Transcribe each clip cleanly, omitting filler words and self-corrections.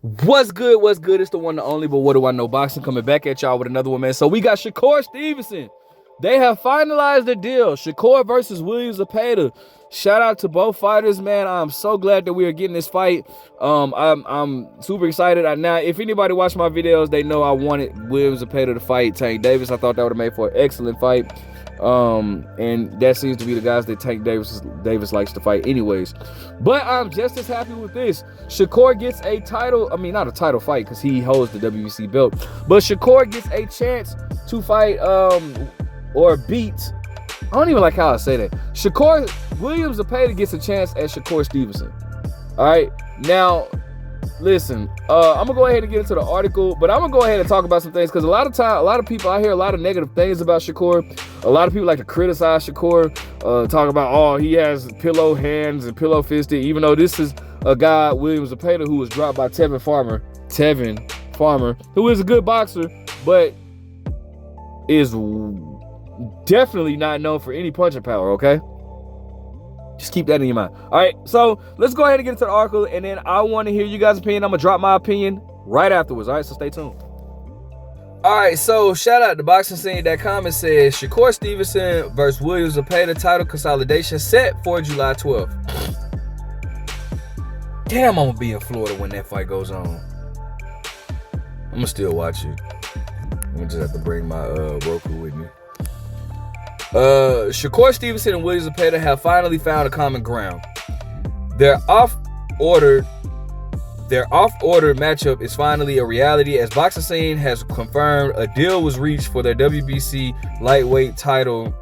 What's good? What's good? It's the one, the only, but what do I know? Boxing coming back at y'all with another one, man. So we got Shakur Stevenson. They have finalized the deal. Shakur versus Zepeda. Shout out to both fighters, man. I'm so glad that we are getting this fight. I'm super excited. Now, if anybody watched my videos, they know I wanted Zepeda to fight Tank Davis. I thought that would have made for an excellent fight. And that seems to be the guys that Tank Davis likes to fight anyways. But I'm just as happy with this. Shakur gets a title, not a title fight because he holds the WBC belt, but Shakur gets a chance to fight or beat, I don't even like how I say that. Zepeda gets a chance at Shakur Stevenson. All right, now listen, I'm gonna go ahead and get into the article, but I'm gonna go ahead and talk about some things because a lot of people, I hear a lot of negative things about Shakur. A lot of people like to criticize Shakur, talk about, oh, he has pillow hands and pillow fisted, even though this is a guy, Zepeda, who was dropped by Tevin Farmer, who is a good boxer, but is definitely not known for any punching power, okay? Just keep that in your mind. All right, so let's go ahead and get into the article, and then I want to hear you guys' opinion. I'm going to drop my opinion right afterwards, all right? So stay tuned. All right, so shout out to BoxingScene.com. It says, Shakur Stevenson versus Zepeda title consolidation set for July 12th. Damn, I'm going to be in Florida when that fight goes on. I'm going to still watch it. I'm going to just have to bring my Roku with me. Shakur Stevenson and Zepeda have finally found a common ground. Their off-order matchup is finally a reality, as Boxing Scene has confirmed a deal was reached for their WBC lightweight title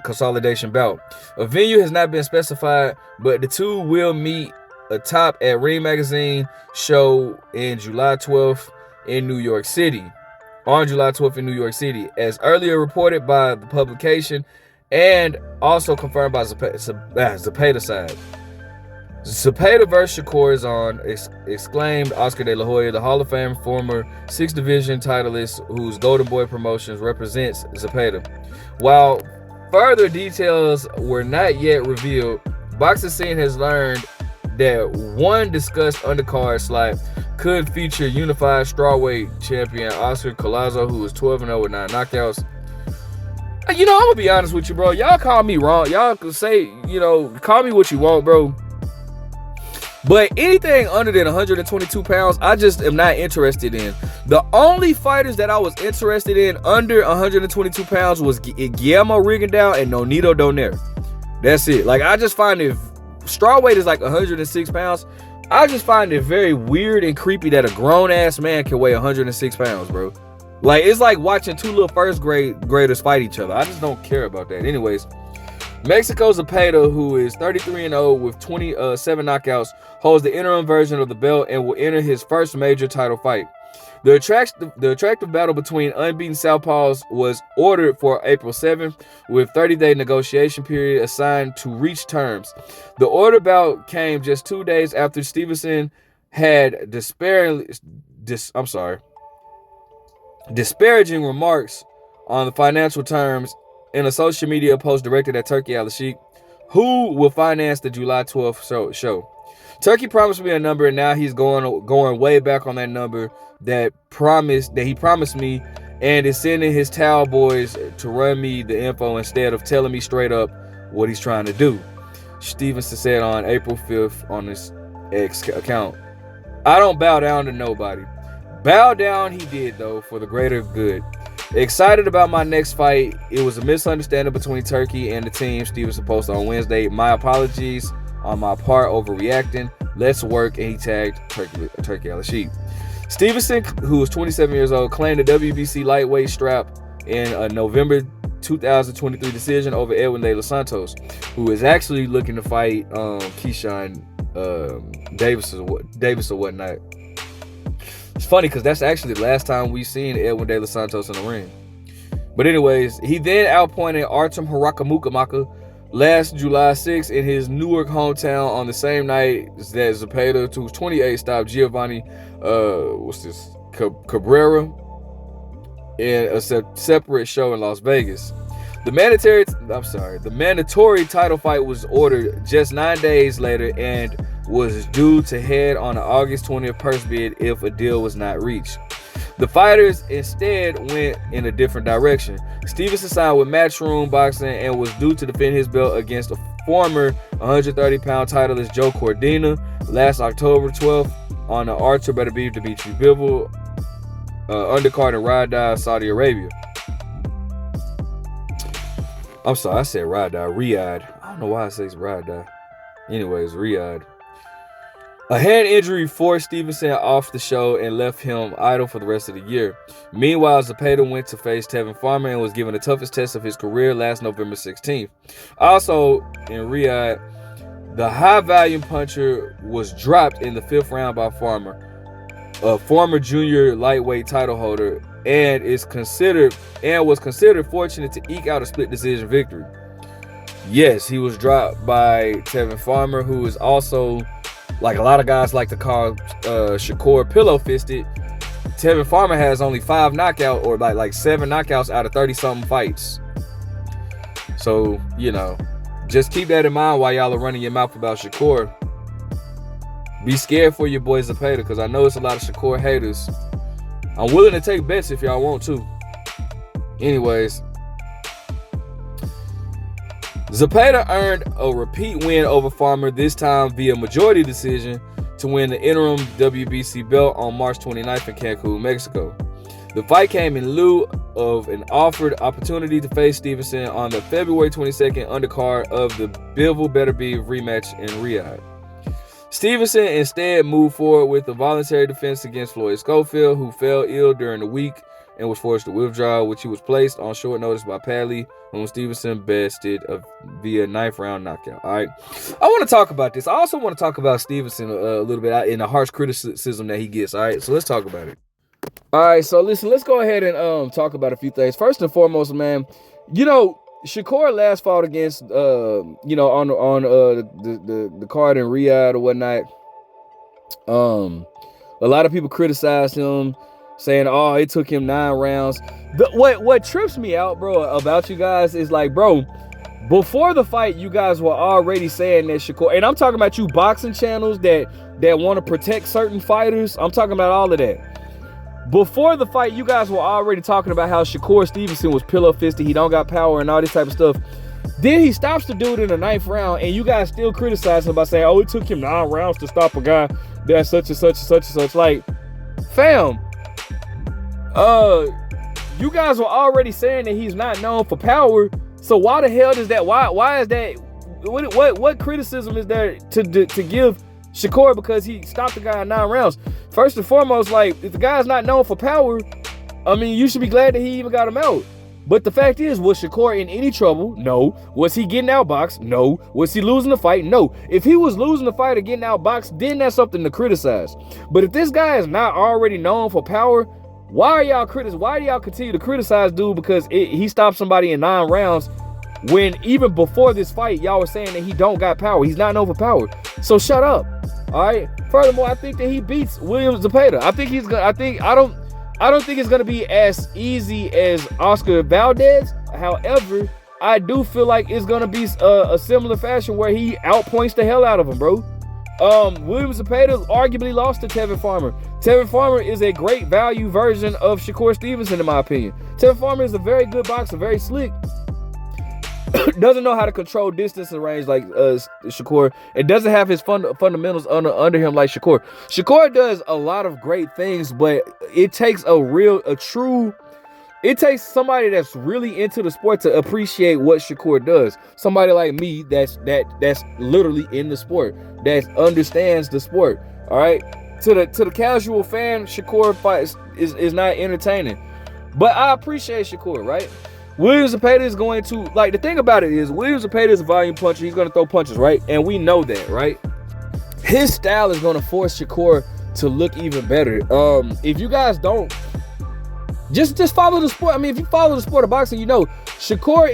consolidation bout. A venue has not been specified, but the two will meet atop at Ring Magazine show in July 12th in New York City. On July 12th in New York City, as earlier reported by the publication and also confirmed by Zepeda side. Zepeda versus Shakur is on, exclaimed Oscar De La Hoya, the Hall of Fame former 6th Division titleist whose Golden Boy Promotions represents Zepeda. While further details were not yet revealed, Boxing Scene has learned that one discussed undercard slot could feature unified strawweight champion Oscar Collazo, who is 12-0 with 9 knockouts. You know, I'm gonna be honest with you, bro. Y'all call me wrong. Y'all can say, call me what you want, bro. But anything under than 122 pounds, I just am not interested in. The only fighters that I was interested in under 122 pounds was Guillermo Rigondeaux and Nonito Donaire. That's it. Like, I just find it, strawweight is like 106 pounds. I just find it very weird and creepy that a grown-ass man can weigh 106 pounds, bro. Like, it's like watching two little first-graders fight each other. I just don't care about that. Anyways, Mexico's Zepeda, who is 33-0 with 27 knockouts, holds the interim version of the belt and will enter his first major title fight. The attractive battle between unbeaten Southpaws was ordered for April 7th, with 30-day negotiation period assigned to reach terms. The order bout came just 2 days after Stevenson had disparaging remarks on the financial terms in a social media post directed at Turki Al-Sheikh, who will finance the July 12th show. Turki promised me a number, and now he's going way back on that number that he promised me, and is sending his towel boys to run me the info instead of telling me straight up what he's trying to do. Stevenson said on April 5th on his X account, "I don't bow down to nobody." Bow down he did, though, for the greater good. Excited about my next fight. It was a misunderstanding between Turki and the team, Stevenson posted on Wednesday. My apologies on my part overreacting. Let's work. And he tagged Turki Al-Sheikh. Stevenson, who was 27 years old, claimed the WBC lightweight strap in a November 2023 decision over Edwin De Los Santos, who is actually looking to fight Keyshawn Davis or whatnot. It's funny because that's actually the last time we've seen Edwin De Los Santos in the ring. But anyways, he then outpointed Artem Harakamukamaca last July 6th in his Newark hometown on the same night that Zepeda, who's 28, stopped Giovanni Cabrera in a separate show in Las Vegas. The mandatory title fight was ordered just 9 days later, and was due to head on an August 20th purse bid if a deal was not reached. The fighters instead went in a different direction. Stevenson signed with Matchroom Boxing and was due to defend his belt against a former 130-pound titleist Joe Cordina last October 12th on the Archer Better Beef Dimitri Bivol undercard in Riyadh, Saudi Arabia. I'm sorry, I said Riyadh. I don't know why I say Riyadh. Anyways, Riyadh. A hand injury forced Stevenson off the show and left him idle for the rest of the year. Meanwhile, Zepeda went to face Tevin Farmer and was given the toughest test of his career last November 16th. Also in Riyadh, the high-volume puncher was dropped in the 5th round by Farmer, a former junior lightweight title holder, and was considered fortunate to eke out a split decision victory. Yes, he was dropped by Tevin Farmer, who is also, like a lot of guys like to call Shakur pillow-fisted. Tevin Farmer has only 5 knockouts, or like 7 knockouts out of 30-something fights. So, you know, just keep that in mind while y'all are running your mouth about Shakur. Be scared for your boy Zepeda, because I know it's a lot of Shakur haters. I'm willing to take bets if y'all want to. Anyways, Zepeda earned a repeat win over Farmer, this time via majority decision, to win the interim WBC belt on March 29th in Cancun, Mexico. The fight came in lieu of an offered opportunity to face Stevenson on the February 22nd undercard of the Bivol Better Beef rematch in Riyadh. Stevenson instead moved forward with a voluntary defense against Floyd Schofield, who fell ill during the week and was forced to withdraw, which he was placed on short notice by Padley, whom Stevenson bested via 9th round knockout. All right, I want to talk about this. I also want to talk about Stevenson a little bit in the harsh criticism that he gets. All right, so let's talk about it. All right, so listen, let's go ahead and talk about a few things. First and foremost, man, you know, Shakur last fought against you know, on the card in Riyadh or whatnot. A lot of people criticized him, saying, oh, it took him 9 rounds. What trips me out, bro, about you guys is like, bro, before the fight, you guys were already saying that Shakur, and I'm talking about you boxing channels that want to protect certain fighters. I'm talking about all of that. Before the fight, you guys were already talking about how Shakur Stevenson was pillow-fisted, he don't got power and all this type of stuff. Then he stops the dude in the 9th round, and you guys still criticize him by saying, oh, it took him 9 rounds to stop a guy that's such and such and such and such. Like, fam, you guys were already saying that he's not known for power, so why the hell does that, why is that, what criticism is there to give Shakur because he stopped the guy in 9 rounds? First and foremost, like, if the guy's not known for power, I mean, you should be glad that he even got him out. But the fact is, was Shakur in any trouble? No. Was he getting outboxed? No. Was he losing the fight? No. If he was losing the fight or getting outboxed, then that's something to criticize. But if this guy is not already known for power, why do y'all continue to criticize dude because he stopped somebody in 9 rounds when even before this fight, y'all were saying that he don't got power. He's not known for power. So shut up. All right. Furthermore, I think that he beats William Zepeda. I don't think it's gonna be as easy as Oscar Valdez. However, I do feel like it's gonna be a similar fashion where he outpoints the hell out of him, bro. William Zepeda arguably lost to Tevin Farmer. Tevin Farmer is a great value version of Shakur Stevenson, in my opinion. Tevin Farmer is a very good boxer, very slick. Doesn't know how to control distance and range like Shakur. It doesn't have his fundamentals under him like Shakur. Shakur does a lot of great things, but it takes it takes somebody that's really into the sport to appreciate what Shakur does. Somebody like me that's literally in the sport, that understands the sport. All right. To the casual fan, Shakur fights is not entertaining. But I appreciate Shakur, right? William Zepeda is going to, like, the thing about it is, William Zepeda is a volume puncher. He's going to throw punches, right? And we know that, right? His style is going to force Shakur to look even better. If you guys don't, just follow the sport. I mean, if you follow the sport of boxing, you know Shakur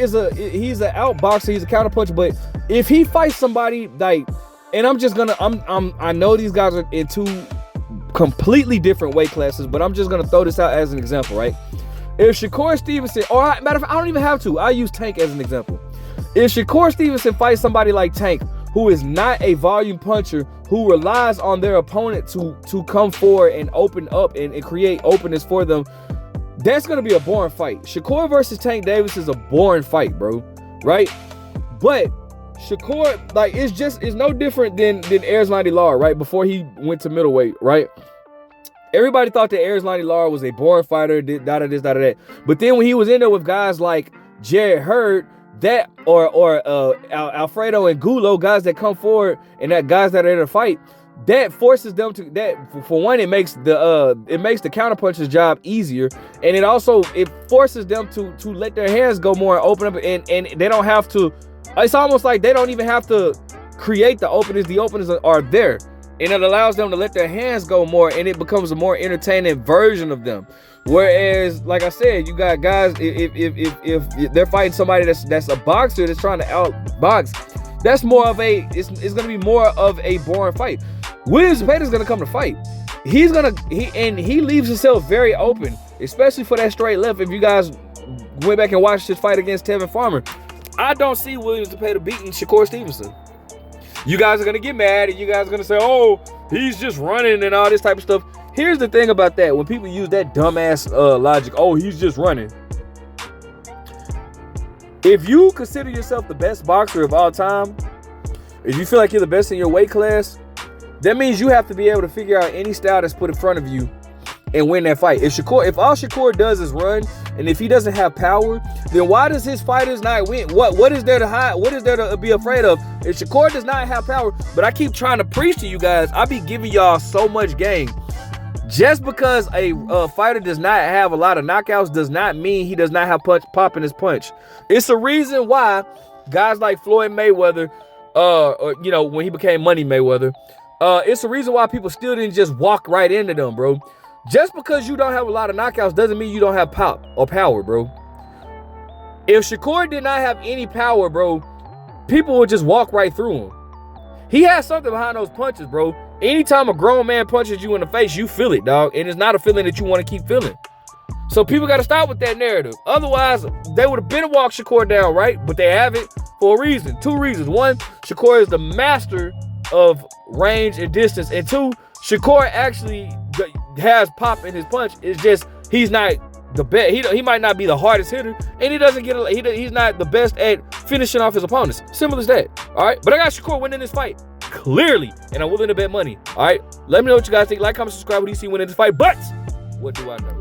he's an outboxer. He's a counter puncher. But if he fights somebody like, and I know these guys are in 2 completely different weight classes, but I'm just gonna throw this out as an example, right? If Shakur Stevenson, matter of fact, I don't even have to. I use Tank as an example. If Shakur Stevenson fights somebody like Tank, who is not a volume puncher, who relies on their opponent to come forward and open up and create openness for them, that's going to be a boring fight. Shakur versus Tank Davis is a boring fight, bro. Right? But Shakur, like, it's no different than Erislandy Lara, right? Before he went to middleweight, right? Everybody thought that Erislandy Lara was a boring fighter, that. But then when he was in there with guys like Jared Hurd, that or Alfredo and Gulo, guys that come forward and that guys that are in a fight, that forces them to, that for one, it makes the counterpuncher's job easier, and it forces them to let their hands go more and open up, and they don't have to. It's almost like they don't even have to create the openings. The openings are there, and it allows them to let their hands go more, and it becomes a more entertaining version of them. Whereas, like I said, you got guys, if they're fighting somebody that's a boxer that's trying to outbox, that's more of it's going to be more of a boring fight. William Zepeda is going to come to fight. He leaves himself very open, especially for that straight left. If you guys went back and watched his fight against Tevin Farmer, I don't see William Zepeda beating Shakur Stevenson. You guys are going to get mad, and you guys are going to say, oh, he's just running and all this type of stuff. Here's the thing about that. When people use that dumbass logic, oh, he's just running. If you consider yourself the best boxer of all time, if you feel like you're the best in your weight class, that means you have to be able to figure out any style that's put in front of you and win that fight. If all Shakur does is run, and if he doesn't have power, then why does his fighters not win? What is there to hide? What is there to be afraid of? If Shakur does not have power, but I keep trying to preach to you guys, I be giving y'all so much game. Just because a fighter does not have a lot of knockouts does not mean he does not have pop in his punch. It's a reason why guys like Floyd Mayweather, when he became Money Mayweather, it's a reason why people still didn't just walk right into them, bro. Just because you don't have a lot of knockouts doesn't mean you don't have pop or power, bro. If Shakur did not have any power, bro, people would just walk right through him. He has something behind those punches, bro. Anytime a grown man punches you in the face, you feel it, dog. And it's not a feeling that you want to keep feeling. So people got to stop with that narrative. Otherwise, they would have been walked Shakur down, right? But they haven't for a reason. Two reasons. One, Shakur is the master of range and distance. And two, Shakur actually has pop in his punch. It's just he's not the best. He might not be the hardest hitter, and he doesn't he's not the best at finishing off his opponents. Simple as that. All right. But I got Shakur winning this fight clearly, and I'm willing to bet money. All right. Let me know what you guys think. Like, comment, subscribe. What do you see winning this fight? But what do I know?